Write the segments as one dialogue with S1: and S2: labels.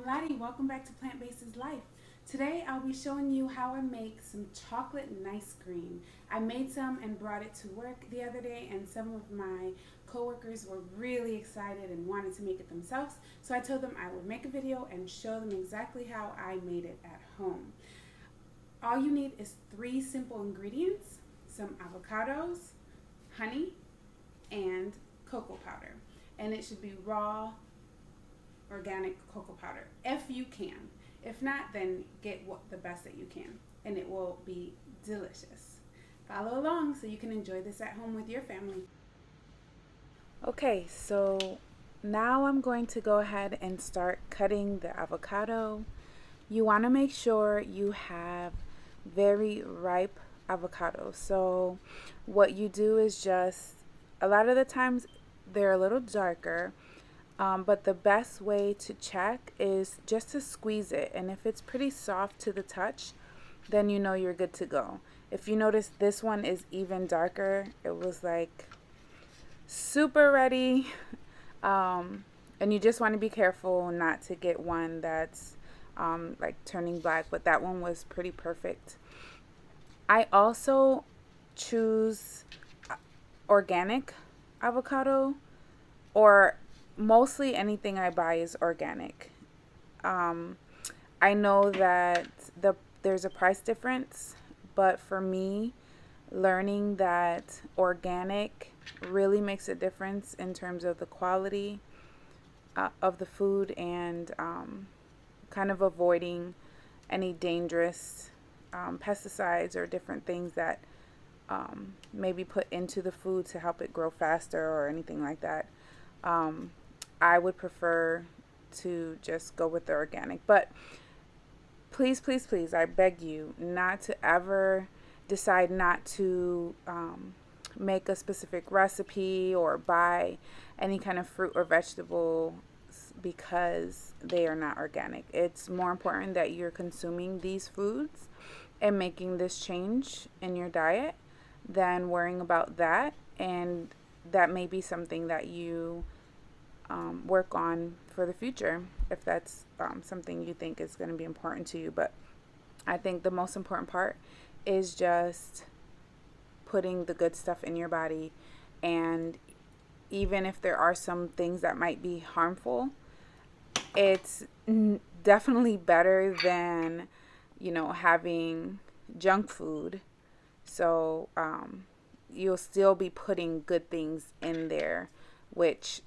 S1: Lottie, welcome back to Plant Based Life. Today I'll be showing you how I make some chocolate nice cream. I made some and brought it to work the other day, and some of my coworkers were really excited and wanted to make it themselves. So I told them I would make a video and show them exactly how I made it at home. All you need is three simple ingredients: some avocados, honey, and cocoa powder. And it should be raw organic cocoa powder if you can. If not, then get the best that you can, and it will be delicious. Follow along so you can enjoy this at home with your family. Okay, so now I'm going to go ahead and start cutting the avocado. You want to make sure you have very ripe avocado. So what you do is just, a lot of the times they're a little darker, but the best way to check is just to squeeze it. And if it's pretty soft to the touch, then you know you're good to go. If you notice, this one is even darker. It was like super ready. And you just want to be careful not to get one that's like turning black, but that one was pretty perfect. I also choose organic avocado, or mostly anything I buy is organic. I know that there's a price difference, but for me, learning that organic really makes a difference in terms of the quality of the food, and kind of avoiding any dangerous pesticides or different things that maybe put into the food to help it grow faster or anything like that. I would prefer to just go with the organic. But please, please, please, I beg you not to ever decide not to make a specific recipe or buy any kind of fruit or vegetable because they are not organic. It's more important that you're consuming these foods and making this change in your diet than worrying about that. And that may be something that you work on for the future, if that's something you think is going to be important to you. But I think the most important part is just putting the good stuff in your body. And even if there are some things that might be harmful, it's definitely better than, having junk food. So you'll still be putting good things in there, which,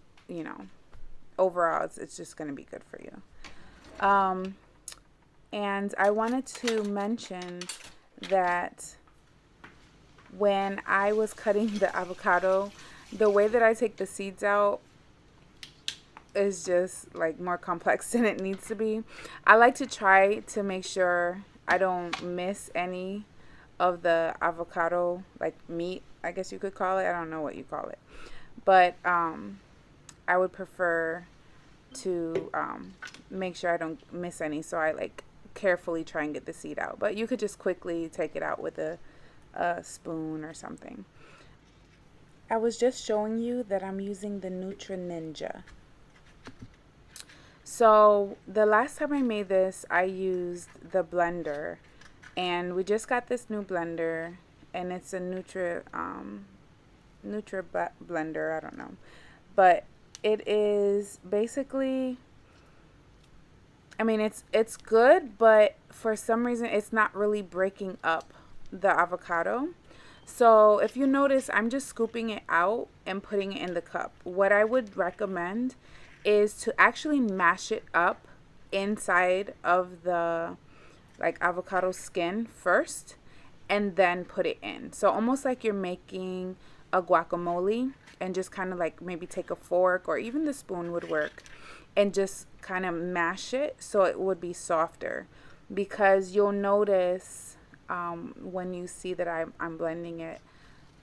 S1: overall it's just going to be good for you. And I wanted to mention that when I was cutting the avocado, the way that I take the seeds out is just like more complex than it needs to be. I like to try to make sure I don't miss any of the avocado, like meat, I guess you could call it. I don't know what you call it. But I would prefer to make sure I don't miss any. So I like carefully try and get the seed out. But you could just quickly take it out with a spoon or something. I was just showing you that I'm using the Nutri Ninja. So the last time I made this, I used the blender, and we just got this new blender, and it's a Nutri blender. I don't know, but it is basically, I mean, it's good, but for some reason it's not really breaking up the avocado. So if you notice, I'm just scooping it out and putting it in the cup. What I would recommend is to actually mash it up inside of the like avocado skin first, and then put it in. So almost like you're making a guacamole, and just kind of like maybe take a fork, or even the spoon would work, and just kind of mash it so it would be softer. Because you'll notice when you see that I'm blending it,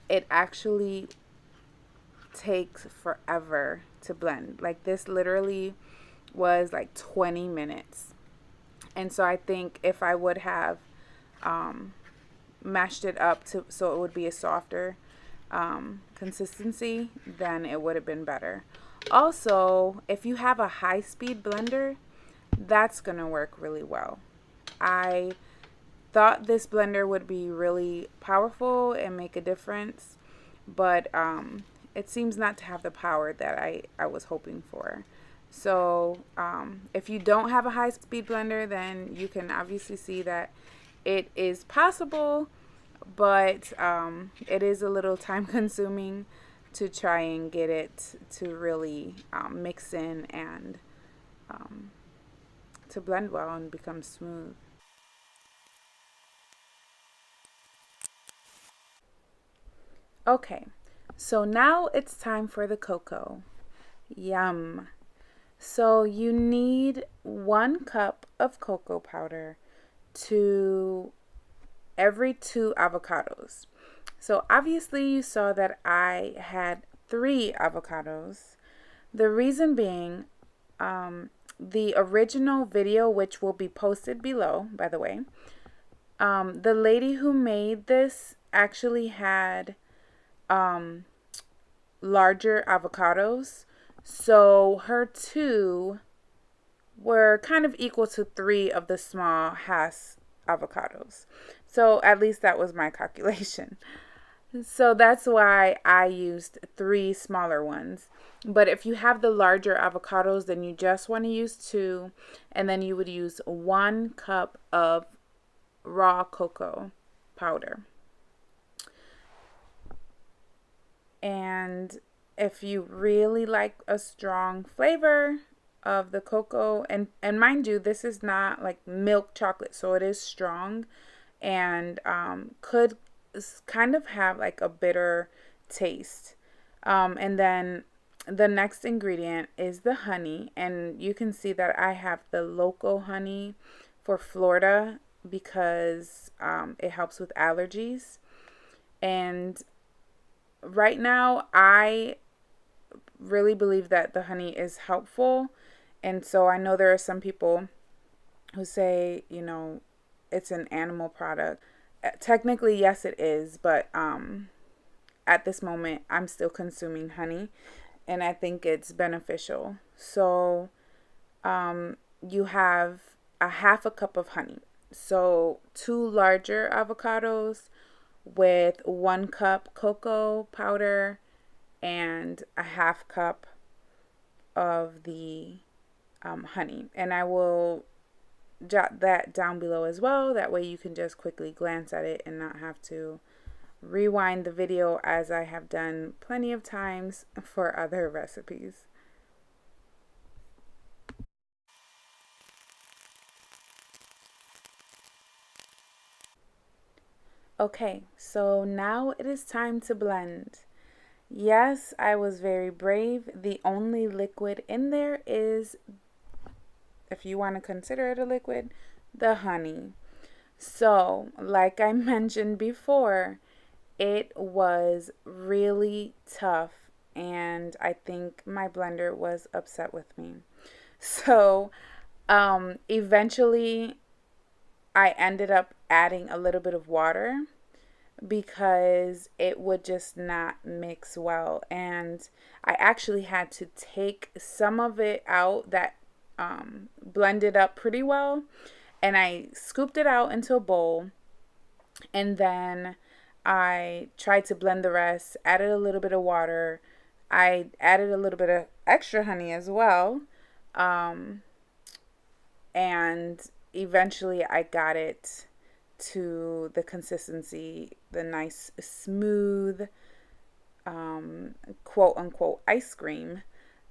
S1: it actually takes forever to blend. Like this literally was like 20 minutes. And so I think if I would have mashed it up so it would be a softer consistency, then it would have been better. Also, if you have a high-speed blender, that's going to work really well. I thought this blender would be really powerful and make a difference, but it seems not to have the power that I was hoping for. So if you don't have a high speed blender, then you can obviously see that it is possible, but it is a little time consuming to try and get it to really mix in and um, to blend well and become smooth. Okay, so now it's time for the cocoa. Yum. So you need 1 cup of cocoa powder to every 2 avocados. So obviously you saw that I had 3 avocados. The reason being, the original video, which will be posted below, by the way, the lady who made this actually had um, larger avocados. So her 2 were kind of equal to 3 of the small Hass avocados. So at least that was my calculation. So that's why I used 3 smaller ones. But if you have the larger avocados, then you just want to use 2, and then you would use 1 cup of raw cocoa powder. And if you really like a strong flavor of the cocoa, and mind you, this is not like milk chocolate, so it is strong and could kind of have like a bitter taste. And then the next ingredient is the honey, and you can see that I have the local honey for Florida because it helps with allergies. And right now, I really believe that the honey is helpful. And so I know there are some people who say, it's an animal product. Technically, yes, it is, but at this moment, I'm still consuming honey, and I think it's beneficial. So you have a 1/2 cup of honey. So 2 larger avocados with 1 cup cocoa powder and a 1/2 cup of the honey. And I will jot that down below as well. That way you can just quickly glance at it and not have to rewind the video, as I have done plenty of times for other recipes. Okay, so now it is time to blend. Yes, I was very brave. The only liquid in there is, if you want to consider it a liquid, the honey. So, like I mentioned before, it was really tough, and I think my blender was upset with me. So, eventually, I ended up adding a little bit of water because it would just not mix well. And I actually had to take some of it out that blended up pretty well. And I scooped it out into a bowl. And then I tried to blend the rest, added a little bit of water. I added a little bit of extra honey as well. Um, and eventually I got it to the consistency, the nice smooth quote unquote ice cream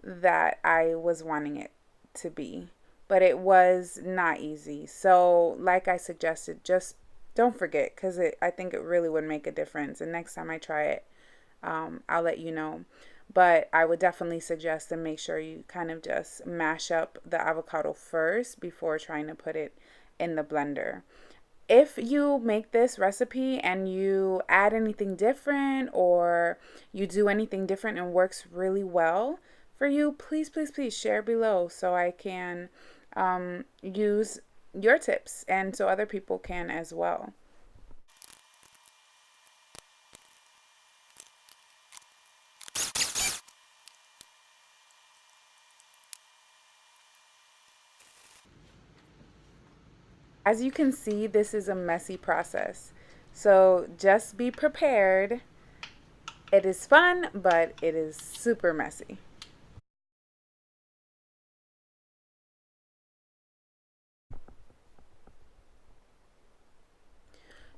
S1: that I was wanting it to be. But it was not easy. So like I suggested, just don't forget, because I think it really would make a difference. And next time I try it, I'll let you know. But I would definitely suggest to make sure you kind of just mash up the avocado first before trying to put it in the blender. If you make this recipe and you add anything different, or you do anything different and works really well for you, please, please, please share below so I can use your tips and so other people can as well. As you can see, this is a messy process. So just be prepared. It is fun, but it is super messy.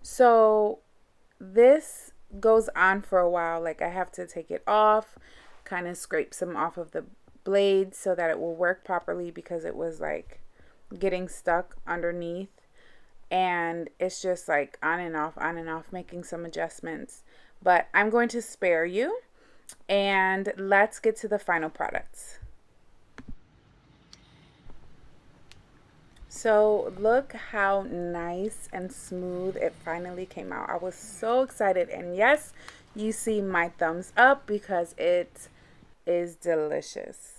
S1: So this goes on for a while. Like I have to take it off, kind of scrape some off of the blade so that it will work properly because it was like getting stuck underneath. And it's just like on and off, making some adjustments. But I'm going to spare you and let's get to the final products. So look how nice and smooth it finally came out. I was so excited. And yes, you see my thumbs up because it is delicious.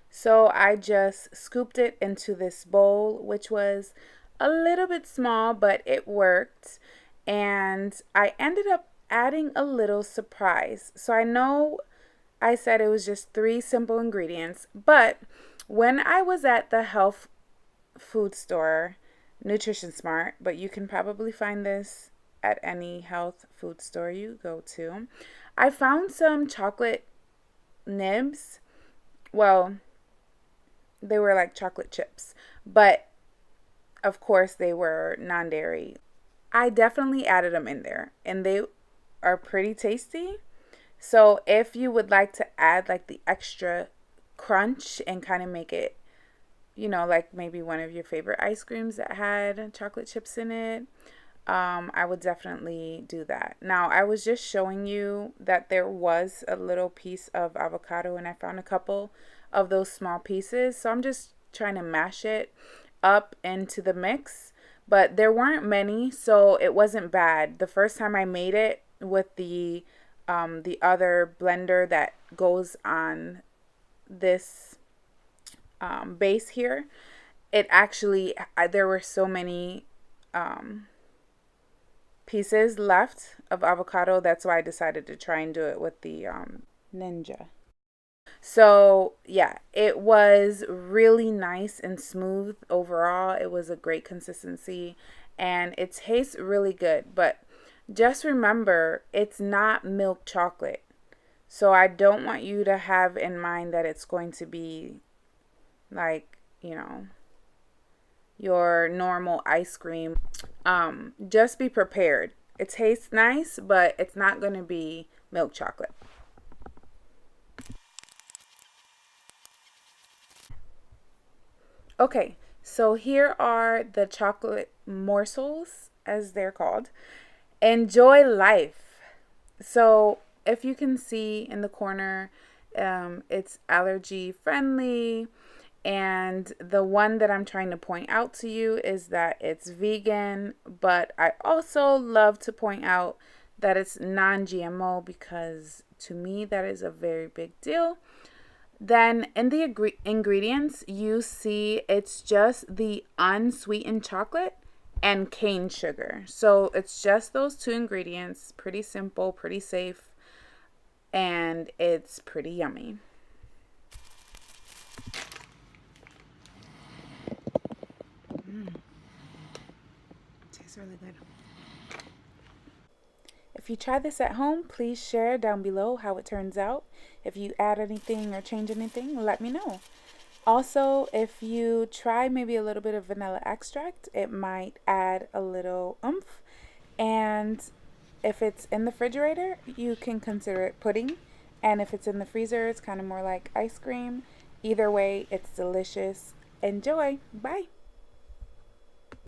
S1: So I just scooped it into this bowl, which was a little bit small, but it worked. And I ended up adding a little surprise. So I know I said it was just three simple ingredients, but when I was at the health food store, Nutrition Smart, but you can probably find this at any health food store you go to, I found some chocolate nibs. Well, they were like chocolate chips, but of course they were non-dairy. I definitely added them in there and they are pretty tasty. So if you would like to add like the extra crunch and kind of make it, like maybe one of your favorite ice creams that had chocolate chips in it, I would definitely do that. Now, I was just showing you that there was a little piece of avocado and I found a couple of those small pieces. So I'm just trying to mash it up into the mix, but there weren't many, so it wasn't bad. The first time I made it with the other blender that goes on this base here, it actually, there were so many pieces left of avocado. That's why I decided to try and do it with the Ninja. So yeah, it was really nice and smooth overall. It was a great consistency and it tastes really good. But just remember, it's not milk chocolate. So I don't want you to have in mind that it's going to be like, your normal ice cream. Just be prepared. It tastes nice, but it's not going to be milk chocolate. Okay, so here are the chocolate morsels, as they're called. Enjoy life. So, if you can see in the corner, it's allergy friendly. And the one that I'm trying to point out to you is that it's vegan, but I also love to point out that it's non GMO because to me that is a very big deal. Then in the ingredients, you see it's just the unsweetened chocolate and cane sugar. So it's just those two ingredients, pretty simple, pretty safe, and it's pretty yummy. Tastes really good. If you try this at home, please share down below how it turns out. If you add anything or change anything, let me know. Also, if you try maybe a little bit of vanilla extract, it might add a little oomph. And if it's in the refrigerator, you can consider it pudding. And if it's in the freezer, it's kind of more like ice cream. Either way, it's delicious. Enjoy. Bye.